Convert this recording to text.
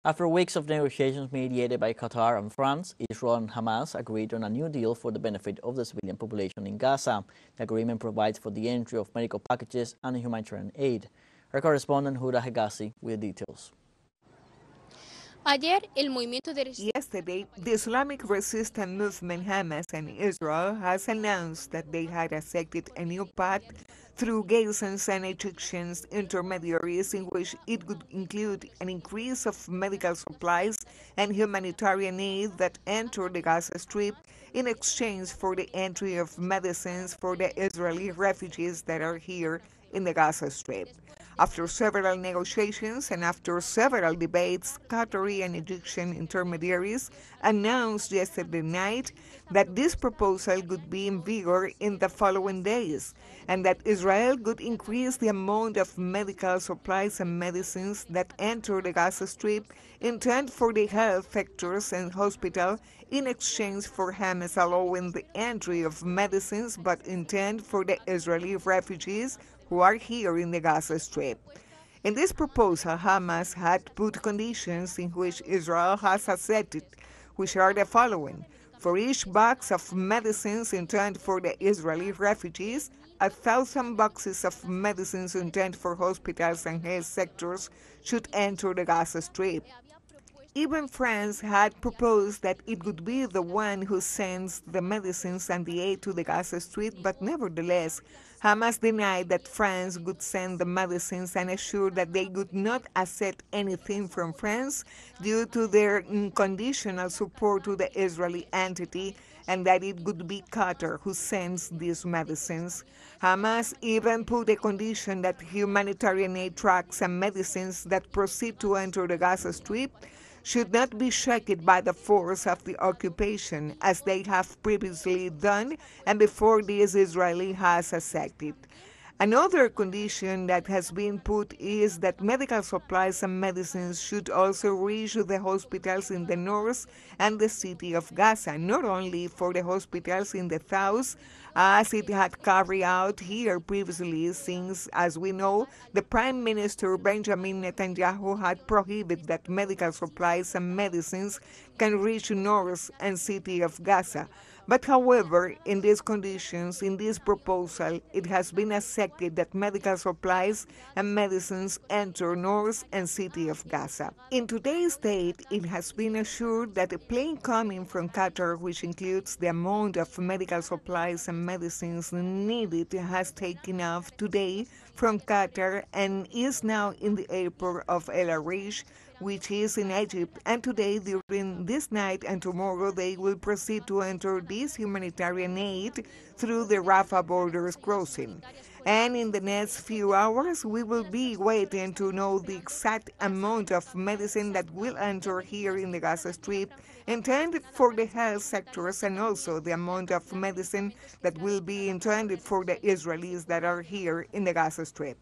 After weeks of negotiations mediated by Qatar and France, Israel and Hamas agreed on a new deal for the benefit of the civilian population in Gaza. The agreement provides for the entry of medical packages and humanitarian aid. Our correspondent Huda Gadazi with details. Yesterday, the Islamic Resistance Movement Hamas and Israel has announced that they had accepted a new pact through Gazans and Egyptians intermediaries in which it would include an increase of medical supplies and humanitarian aid that enter the Gaza Strip in exchange for the entry of medicines for the Israeli refugees that are here in the Gaza Strip. After several negotiations and after several debates, Qatari and Egyptian intermediaries announced yesterday night that this proposal would be in vigor in the following days, and that Israel would increase the amount of medical supplies and medicines that enter the Gaza Strip intended for the health sectors and hospitals in exchange for Hamas allowing the entry of medicines but intended for the Israeli refugees who are here in the Gaza Strip. In this proposal, Hamas had put conditions in which Israel has accepted, which are the following. For each box of medicines intended for the Israeli refugees, 1,000 boxes of medicines intended for hospitals and health sectors should enter the Gaza Strip. Even France had proposed that it would be the one who sends the medicines and the aid to the Gaza Strip, but nevertheless, Hamas denied that France would send the medicines and assured that they would not accept anything from France due to their unconditional support to the Israeli entity and that it would be Qatar who sends these medicines. Hamas even put a condition that humanitarian aid trucks and medicines that proceed to enter the Gaza Strip should not be shaken by the force of the occupation, as they have previously done and before this Israeli has accepted. Another condition that has been put is that medical supplies and medicines should also reach the hospitals in the north and the city of Gaza, not only for the hospitals in the south, as it had carried out here previously, since, as we know, the Prime Minister Benjamin Netanyahu had prohibited that medical supplies and medicines can reach north and city of Gaza. But however, in these conditions, in this proposal, it has been accepted that medical supplies and medicines enter north and city of Gaza. In today's date, it has been assured that a plane coming from Qatar, which includes the amount of medical supplies and medicines needed, has taken off today from Qatar and is now in the airport of El Arish, which is in Egypt, and today, during this night and tomorrow, they will proceed to enter this humanitarian aid through the Rafah borders crossing. And in the next few hours, we will be waiting to know the exact amount of medicine that will enter here in the Gaza Strip, intended for the health sectors, and also the amount of medicine that will be intended for the Israelis that are here in the Gaza Strip.